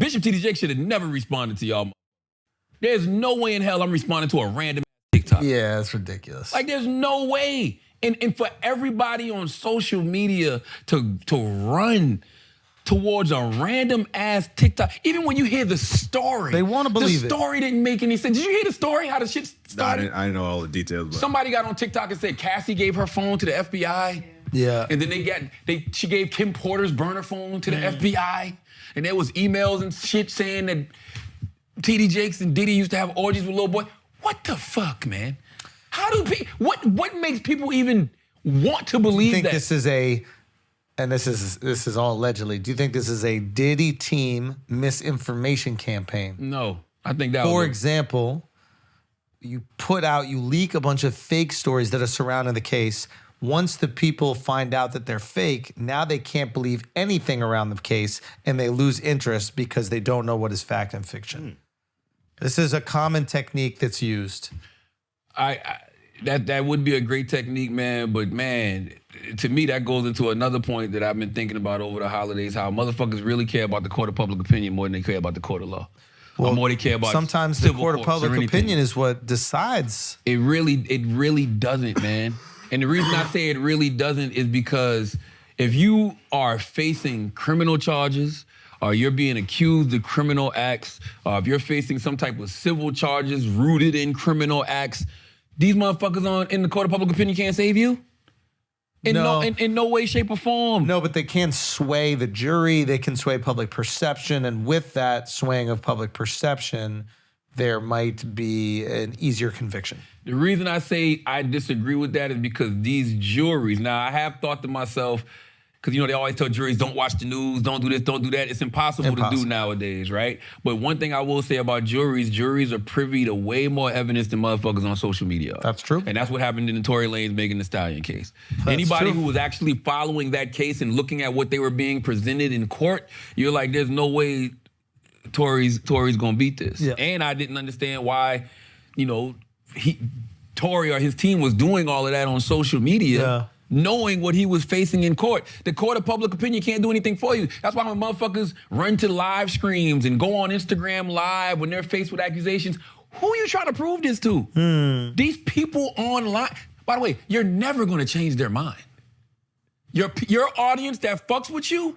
Bishop T.D. Jakes should have never responded to y'all. There's no way in hell I'm responding to a random TikTok. Yeah, that's ridiculous. Like, there's no way. And for everybody on social media to run towards a random ass TikTok, even when you hear the story. They want to believe it. The story didn't make any sense. Did you hear the story, how the shit started? I didn't know all the details. But. Somebody got on TikTok and said Cassie gave her phone to the FBI. Yeah. And then she gave Kim Porter's burner phone to the FBI. And there was emails and shit saying that T.D. Jakes and Diddy used to have orgies with little boy. What the fuck, man? How do people, what makes people even want to believe that? Do you think this is and this is all allegedly, do you think this is a Diddy team misinformation campaign? No, I think that For example, you leak a bunch of fake stories that are surrounding the case. Once the people find out that they're fake, now they can't believe anything around the case and they lose interest because they don't know what is fact and fiction. This is a common technique that's used. That would be a great technique, man. But man, to me, that goes into another point that I've been thinking about over the holidays: how motherfuckers really care about the court of public opinion more than they care about the court of law. Well, or more they care about sometimes the court of public opinion is what decides. It really doesn't, man. And the reason I say it really doesn't is because if you are facing criminal charges, or you're being accused of criminal acts, or if you're facing some type of civil charges rooted in criminal acts, these motherfuckers in the court of public opinion can't save you? In no way, shape, or form. No, but they can sway the jury, they can sway public perception, and with that swaying of public perception, there might be an easier conviction. The reason I say I disagree with that is because these juries, now I have thought to myself, because, they always tell juries, don't watch the news, don't do this, don't do that. It's impossible to do nowadays, right? But one thing I will say about juries are privy to way more evidence than motherfuckers on social media. That's true. And that's what happened in the Tory Lanez Megan Thee Stallion case. Anybody who was actually following that case and looking at what they were being presented in court, you're like, there's no way Tory's gonna beat this. Yeah. And I didn't understand why, Tory or his team was doing all of that on social media, knowing what he was facing in court. The court of public opinion can't do anything for you. That's why when motherfuckers run to live streams and go on Instagram Live when they're faced with accusations, who are you trying to prove this to? These people online, by the way, you're never gonna change their mind. Your audience that fucks with you,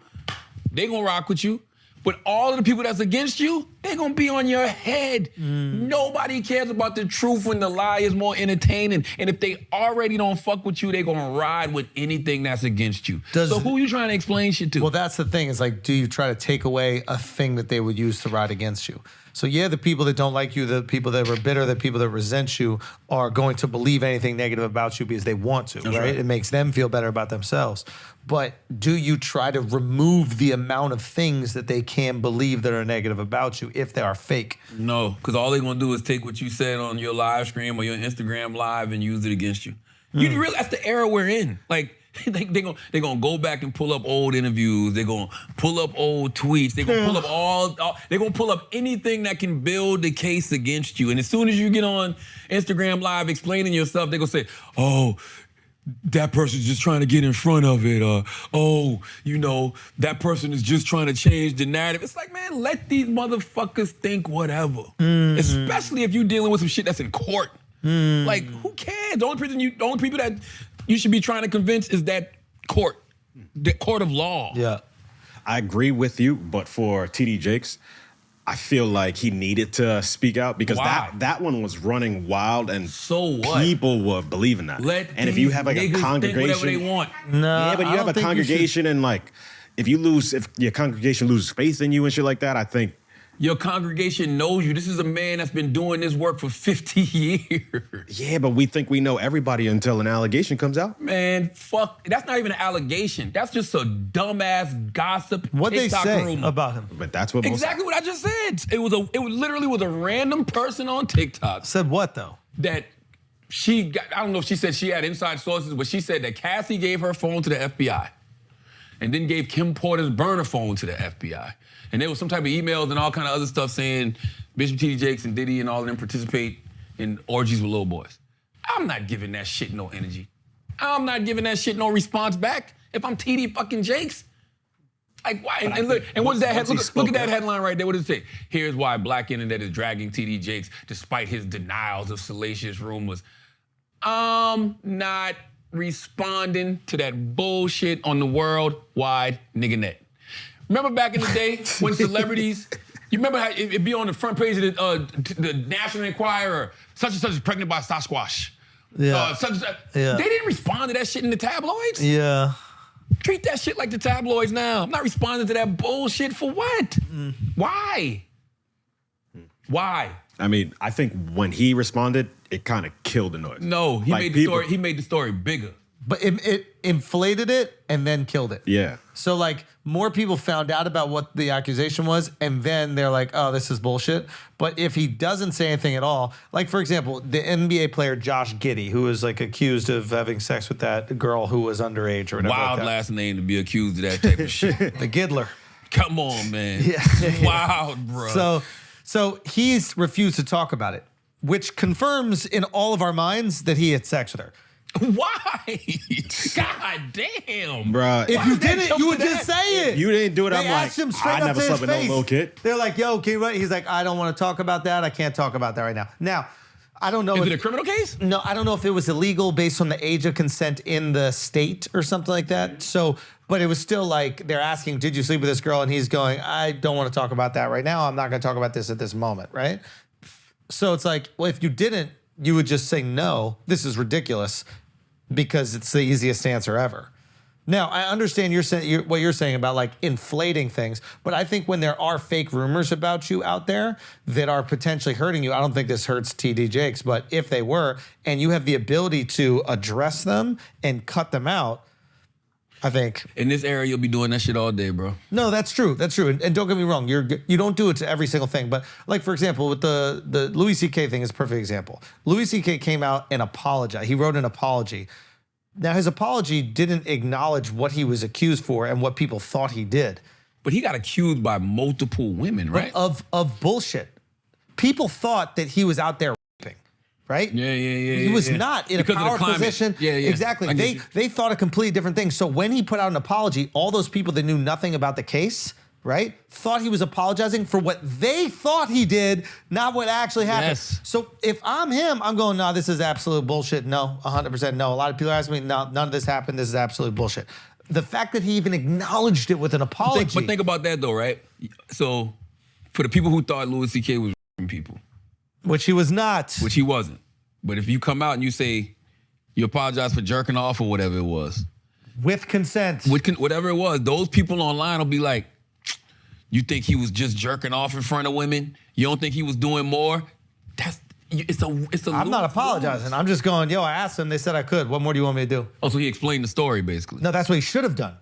they gonna rock with you. But all of the people that's against you, they're gonna be on your head. Nobody cares about the truth when the lie is more entertaining. And if they already don't fuck with you, they're gonna ride with anything that's against you. So who are you trying to explain shit to? Well, that's the thing. It's like, do you try to take away a thing that they would use to ride against you? So yeah, the people that don't like you, the people that were bitter, the people that resent you are going to believe anything negative about you because they want to, right? It makes them feel better about themselves. But do you try to remove the amount of things that they can believe that are negative about you if they are fake? No, because all they're gonna do is take what you said on your live stream or your Instagram Live and use it against you. You realize that's the era we're in. Like, they're gonna go back and pull up old interviews. They're gonna pull up old tweets. They're gonna pull up they're gonna pull up anything that can build the case against you. And as soon as you get on Instagram Live explaining yourself, they're gonna say, oh, that person's just trying to get in front of it. That person is just trying to change the narrative. It's like, man, let these motherfuckers think whatever. Especially if you're dealing with some shit that's in court. Like, who cares? The only people that you should be trying to convince is that court, the court of law. Yeah. I agree with you, but for T.D. Jakes, I feel like he needed to speak out because that one was running wild and so what? People were believing that. And if you have like a congregation, think whatever they want. Yeah, but you have a congregation and like if your congregation loses faith in you and shit like that, I think your congregation knows you. This is a man that's been doing this work for 50 years. Yeah, but we think we know everybody until an allegation comes out. Man, fuck. That's not even an allegation. That's just a dumbass gossip What'd TikTok they say rumor about him? But that's what exactly what I just said. It literally was a random person on TikTok. Said what though? That I don't know if she said she had inside sources, but she said that Cassie gave her phone to the FBI and then gave Kim Porter's burner phone to the FBI. And there was some type of emails and all kind of other stuff saying Bishop T.D. Jakes and Diddy and all of them participate in orgies with little boys. I'm not giving that shit no energy. I'm not giving that shit no response back if I'm T.D. fucking Jakes. Like why? And look, and what's that? Look at that headline right there. What does it say? Here's why Black Internet is dragging TD Jakes despite his denials of salacious rumors. Not responding to that bullshit on the worldwide nigga net. Remember back in the day when celebrities, you remember how it'd be on the front page of the National Enquirer, such and such is pregnant by Sasquatch. Yeah. They didn't respond to that shit in the tabloids. Yeah. Treat that shit like the tabloids now. I'm not responding to that bullshit for what? Why? Why? I mean, I think when he responded, it kind of killed the noise. No, he made the story bigger. But it inflated it and then killed it. Yeah. So like more people found out about what the accusation was, and then they're like, "Oh, this is bullshit." But if he doesn't say anything at all, like for example, the NBA player Josh Giddey, who was like accused of having sex with that girl who was underage or whatever. Wild like last name to be accused of that type of shit. The Giddler. Come on, man. Yeah. Wild, bro. So he's refused to talk about it, which confirms in all of our minds that he had sex with her. Why? God damn. Bruh. If you didn't, you would just say it. You didn't do it, They I'm asked like, him straight I up never to slept his with no face. little kid. They're like, yo, can you, he's like, I don't want to talk about that. I can't talk about that right now. Now, I don't know. Is it a criminal case? No, I don't know if it was illegal based on the age of consent in the state or something like that. So, but it was still like, they're asking, did you sleep with this girl? And he's going, I don't want to talk about that right now. I'm not going to talk about this at this moment, right? So it's like, well, if you didn't, you would just say, no, this is ridiculous, because it's the easiest answer ever. Now, I understand what you're saying about like inflating things, but I think when there are fake rumors about you out there that are potentially hurting you, I don't think this hurts TD Jakes, but if they were, and you have the ability to address them and cut them out, I think. In this era, you'll be doing that shit all day, bro. No, that's true. That's true. And don't get me wrong, you don't do it to every single thing. But like, for example, with the Louis C.K. thing is a perfect example. Louis C.K. came out and apologized. He wrote an apology. Now, his apology didn't acknowledge what he was accused for and what people thought he did. But he got accused by multiple women, right? Of bullshit. People thought that he was out there raping, right? Yeah. He was not in because a power position. Yeah. Exactly. They thought a completely different thing. So when he put out an apology, all those people that knew nothing about the case, right, thought he was apologizing for what they thought he did, not what actually happened. Yes. So if I'm him, I'm going, no, this is absolute bullshit. No, 100% no. A lot of people ask me, no, none of this happened. This is absolute bullshit. The fact that he even acknowledged it with an apology. But think about that though, right? So for the people who thought Louis C.K. was people. Which he was not. Which he wasn't. But if you come out and you say, you apologize for jerking off or whatever it was. With consent. Whatever it was, those people online will be like, you think he was just jerking off in front of women? You don't think he was doing more? It's a I'm not apologizing. I'm just going, yo, I asked them. They said I could. What more do you want me to do? Oh, so he explained the story, basically. No, that's what he should have done.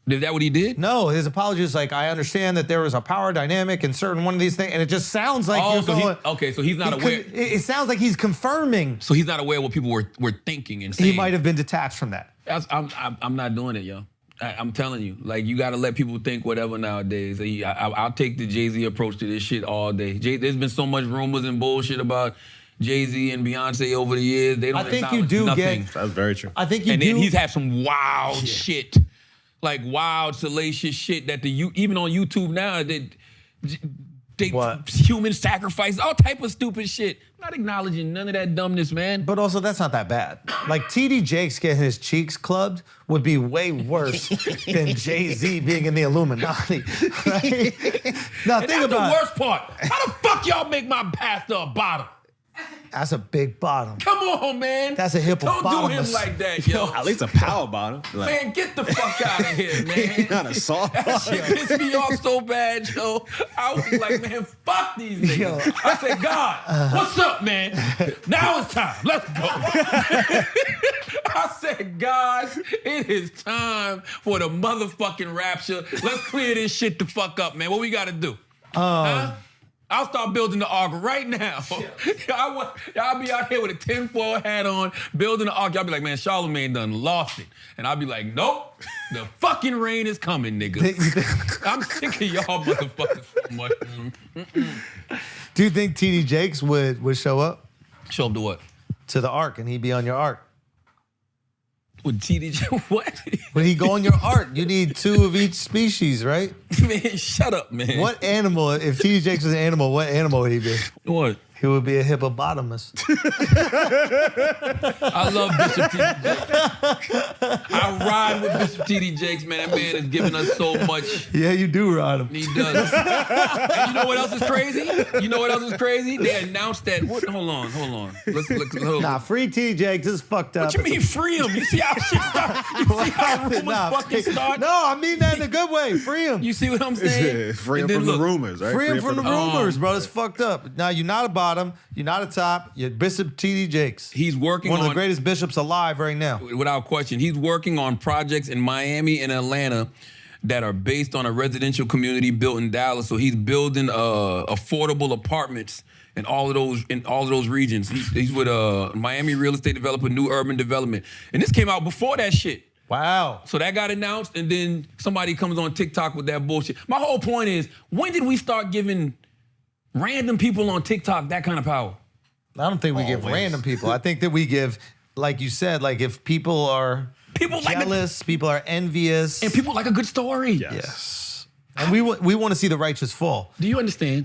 Is that what he did? No, his apology is like, I understand that there was a power dynamic in certain one of these things, and it just sounds like you're going. So he's not aware. It sounds like he's confirming. So he's not aware of what people were thinking and saying. He might have been detached from that. I'm not doing it, yo. I'm telling you, like, you got to let people think whatever nowadays. I'll take the Jay-Z approach to this shit all day. There's been so much rumors and bullshit about Jay-Z and Beyonce over the years. They don't. I think you do nothing. That's very true. I think you do. And then he's had some wild shit, like wild salacious shit that even on YouTube now they human sacrifice, all type of stupid shit. I'm not acknowledging none of that dumbness, man. But also, that's not that bad. Like, TD Jakes getting his cheeks clubbed would be way worse than Jay-Z being in the Illuminati. Right? Now, And think that's about the worst part. How the fuck y'all make my pastor a bottom? That's a big bottom. Come on, man. That's a hippopotamus. Don't do him like that, yo. At least a power bottom. Like, Man, get the fuck out of here, man. not a soft That shit pissed me off so bad, yo. I was like, man, fuck these niggas. Yo. I said, God, what's up, man? Now it's time. Let's go. I said, God, it is time for the motherfucking rapture. Let's clear this shit the fuck up, man. What we got to do? Huh? I'll start building the ark right now. Y'all be out here with a tinfoil hat on, building the ark. Y'all be like, man, Charlamagne done lost it. And I'll be like, nope, the fucking rain is coming, nigga. I'm sick of y'all motherfuckers so much. Do you think TD Jakes would show up? Show up to what? To the ark, and he'd be on your ark. With TDJ, what? When he go on your art, you need 2 of each species, right? Man, shut up, man. What animal, if TD Jakes was an animal, what animal would he be? What? He would be a hippopotamus. I love Bishop T.D. Jakes. I ride with Bishop T.D. Jakes, man. That man has given us so much. Yeah, you do ride him. He does. And you know what else is crazy? They announced that. Hold on. Let's look. Nah, free TD Jakes is fucked up. What you mean free him? You see how shit start? You see how rumors fucking start? No, I mean that in a good way. Free him. You see what I'm saying? Free him from the rumors, right? Free him from the rumors, bro. It's fucked up. Now, you're not a bottom. You're not a top. You're Bishop T.D. Jakes. He's working one of the greatest bishops alive right now. Without question. He's working on projects in Miami and Atlanta that are based on a residential community built in Dallas. So he's building affordable apartments in all of those regions. He's with a Miami real estate developer, New Urban Development. And this came out before that shit. Wow. So that got announced, and then somebody comes on TikTok with that bullshit. My whole point is, when did we start giving random people on TikTok that kind of power? I don't think we give random people. I think that we give, like you said, like if people are jealous, people are envious. And people like a good story. Yes. And we want to see the righteous fall. Do you understand?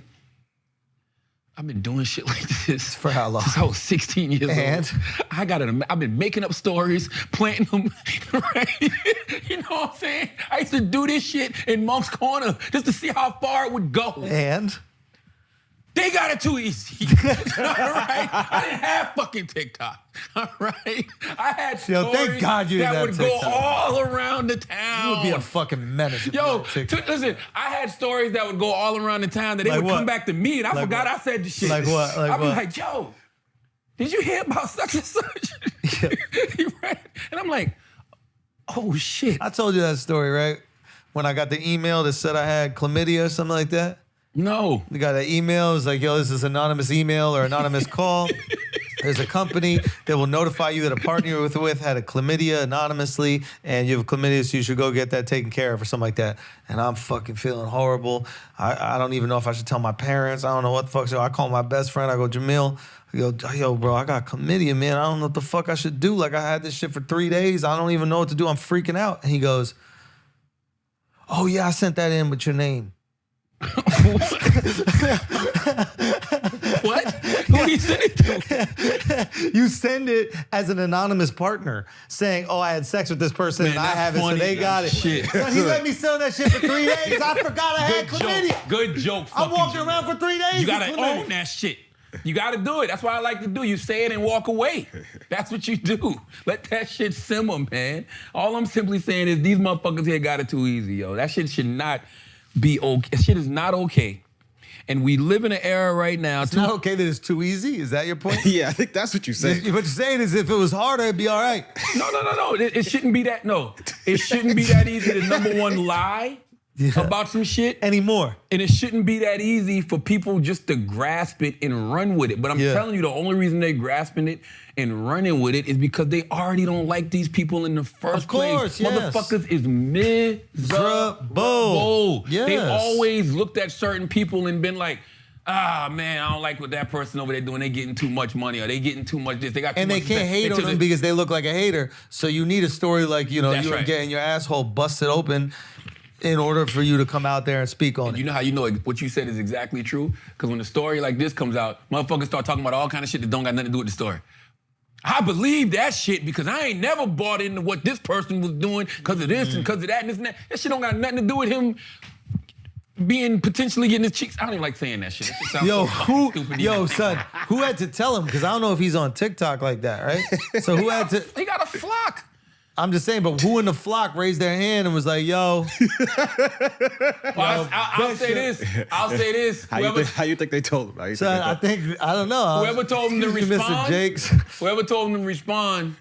I've been doing shit like this for how long? Since I was 16 years old. I've been making up stories, planting them, right? You know what I'm saying? I used to do this shit in Monk's Corner just to see how far it would go. And? They got it too easy. All right? I didn't have fucking TikTok. All right? I had stories thank God you that didn't would have go all around the town. You would be a fucking menace. Yo, listen, I had stories that would go all around the town that they would come back to me, and I forgot I said the shit. Like what? I'd be like, yo, did you hear about such and such? Yeah. Right? And I'm like, oh shit. I told you that story, right? When I got the email that said I had chlamydia or something like that. No. We got an email. It was like, yo, this is anonymous email or anonymous call. There's a company that will notify you that a partner you're with had a chlamydia anonymously, and you have chlamydia, so you should go get that taken care of or something like that. And I'm fucking feeling horrible. I don't even know if I should tell my parents. I don't know what the fuck. So I call my best friend. I go, Jamil, yo, bro, I got chlamydia, man. I don't know what the fuck I should do. Like, I had this shit for 3 days. I don't even know what to do. I'm freaking out. And he goes, oh, yeah, I sent that in with your name. What? Who do you send it to? You send it as an anonymous partner saying, oh, I had sex with this person and I haven't, so they got it. Shit. So he let me sit on that shit for 3 days. I forgot I had chlamydia. Good joke. I'm walking around for 3 days. You gotta own that shit. You gotta do it. That's what I like to do. You say it and walk away. That's what you do. Let that shit simmer, man. All I'm simply saying is these motherfuckers here got it too easy, yo. That shit should not be okay. That shit is not okay. And we live in an era right now. It's not okay that it's too easy? Is that your point? Yeah, I think that's what you said. What you're saying is if it was harder, it'd be all right. No. It shouldn't be that. No. It shouldn't be that easy to number one lie about some shit. Anymore. And it shouldn't be that easy for people just to grasp it and run with it. But I'm telling you, the only reason they're grasping it and running with it is because they already don't like these people in the first place. Of course, yes. Motherfuckers is miserable. Yes. They always looked at certain people and been like, man, I don't like what that person over there doing. They getting too much money, or they getting too much this. They got too and much they can't hate on them because they look like a hater. So you need a story like, you were getting your asshole busted open in order for you to come out there and speak on it. You know how you know what you said is exactly true? Because when a story like this comes out, motherfuckers start talking about all kind of shit that don't got nothing to do with the story. I believe that shit because I ain't never bought into what this person was doing because of this and because of that and this and that. That shit don't got nothing to do with him potentially getting his cheeks. I don't even like saying that shit. It sounds stupid. Son, who had to tell him? Because I don't know if he's on TikTok like that, right? So who had to? He got a flock. I'm just saying, but who in the flock raised their hand and was like, yo. I'll say this. How you think they told him? I don't know. Whoever told him to respond, Mr. Jakes. Whoever told him to respond,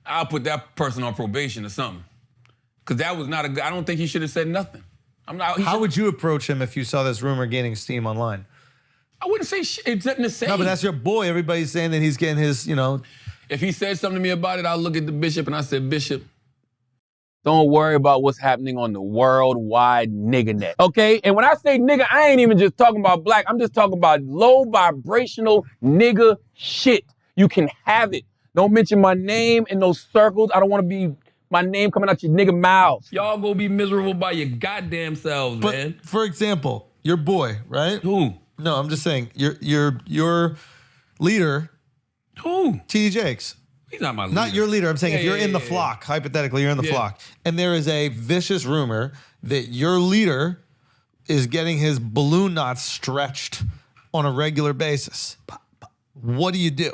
I'll put that person on probation or something. Because that was not a good, I don't think he should have said nothing. How would you approach him if you saw this rumor gaining steam online? I wouldn't say shit. It's nothing to say. No, but that's your boy. Everybody's saying that he's getting his, If he said something to me about it, I'll look at the bishop and I said, Bishop, don't worry about what's happening on the worldwide nigga net. Okay? And when I say nigga, I ain't even just talking about black. I'm just talking about low vibrational nigga shit. You can have it. Don't mention my name in those circles. I don't want to be my name coming out your nigga mouth. Y'all go be miserable by your goddamn selves, man. But for example, your boy, right? Who? No, I'm just saying your leader. Who? TD Jakes. He's not my leader. Not your leader. I'm saying if you're in the flock, hypothetically, you're in the flock, and there is a vicious rumor that your leader is getting his balloon knots stretched on a regular basis. What do you do?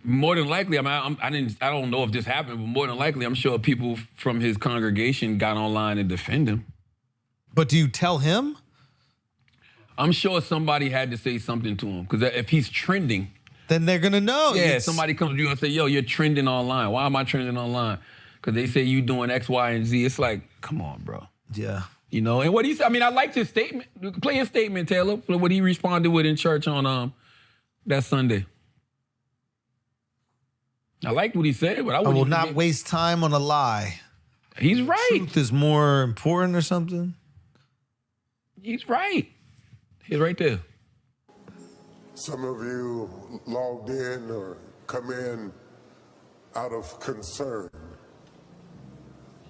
More than likely, I don't know if this happened, but more than likely, I'm sure people from his congregation got online and defend him. But do you tell him? I'm sure somebody had to say something to him, because if he's trending, then they're gonna know. Yeah, somebody comes to you and say, yo, you're trending online. Why am I trending online? Because they say you doing X, Y, and Z. It's like, come on, bro. Yeah. You know, and what he said, I mean, I liked his statement. Play his statement, Taylor, what he responded with in church on that Sunday. I liked what he said, but I will not waste time on a lie. He's right. Truth is more important or something. He's right. He's right there. Some of you logged in or come in out of concern.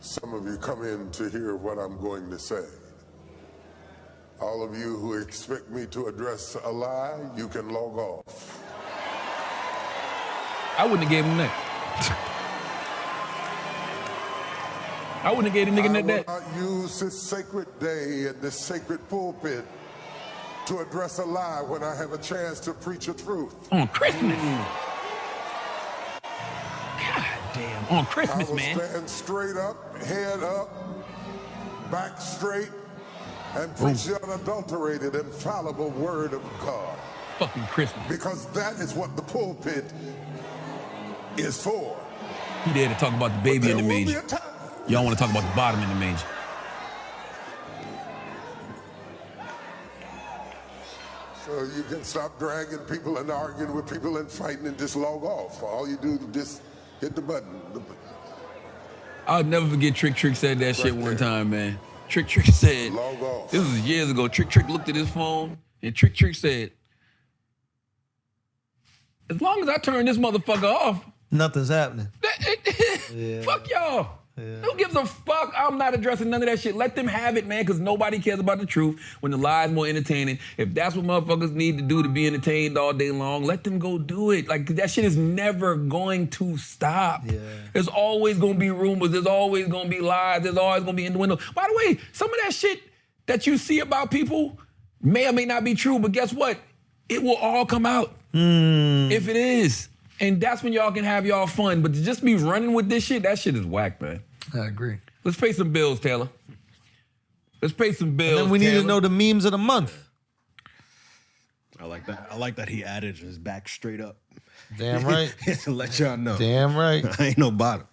Some of you come in to hear what I'm going to say. All of you who expect me to address a lie, you can log off. I wouldn't have gave him that. I wouldn't have gave him nigga that. I will not use this sacred day and this sacred pulpit to address a lie when I have a chance to preach a truth. On Christmas. God damn. On Christmas, man. I will stand straight up, head up, back straight, and preach the unadulterated, infallible word of God. Fucking Christmas. Because that is what the pulpit is for. He there to talk about the baby in the manger. Y'all want to talk about the bottom in the manger. So you can stop dragging people and arguing with people and fighting and just log off. All you do is just hit the button. I'll never forget Trick said that shit one time, man. Trick said, log off. This was years ago. Trick looked at his phone and Trick said, as long as I turn this motherfucker off, nothing's happening. Fuck y'all. Yeah. Who gives a fuck? I'm not addressing none of that shit. Let them have it, man, because nobody cares about the truth when the lie's more entertaining. If that's what motherfuckers need to do to be entertained all day long, let them go do it. Like, that shit is never going to stop. Yeah. There's always going to be rumors. There's always going to be lies. There's always going to be innuendo. By the way, some of that shit that you see about people may or may not be true, but guess what? It will all come out if it is. And that's when y'all can have y'all fun. But to just be running with this shit, that shit is whack, man. I agree. Let's pay some bills, Taylor. Let's pay some bills, and then we need to know the memes of the month. I like that. I like that he added his back straight up. Damn right. To let y'all know. Damn right. I ain't no bottom.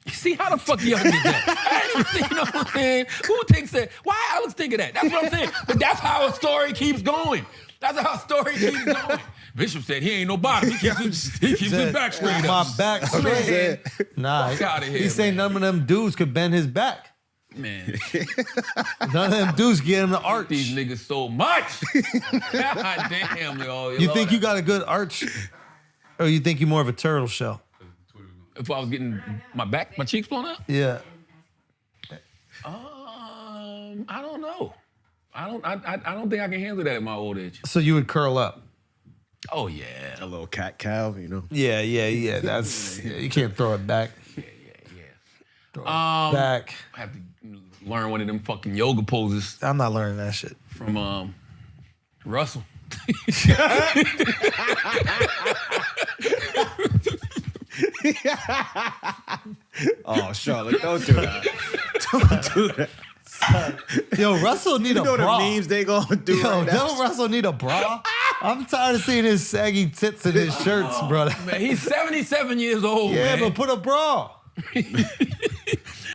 See, how the fuck y'all did that? I didn't even see, you know what I'm saying? Who thinks that? Why Alex think of that? That's what I'm saying. But that's how a story keeps going. That's how a story keeps going. Bishop said he ain't no bottom. He keeps his back straight up. My back straight. Nah, fuck here, he's saying none of them dudes could bend his back. Man. None of them dudes get him the arch. These niggas so much. God damn, yo. You think you got a good arch? Or you think you're more of a turtle shell? If I was getting my cheeks blown out? Yeah. I don't know. I don't think I can handle that at my old age. So you would curl up? Oh yeah. A little cat cow, you know? Yeah. That's you can't throw it back. Yeah. Throw it back. I have to learn one of them fucking yoga poses. I'm not learning that shit. From Russell. Oh, Charlotte, don't do that. Don't do that. Yo, Russell need a bra. You know the memes they gonna do right now? Don't Russell need a bra? I'm tired of seeing his saggy tits in his shirts, brother. Man, he's 77 years old, Yeah, man. but put a bra.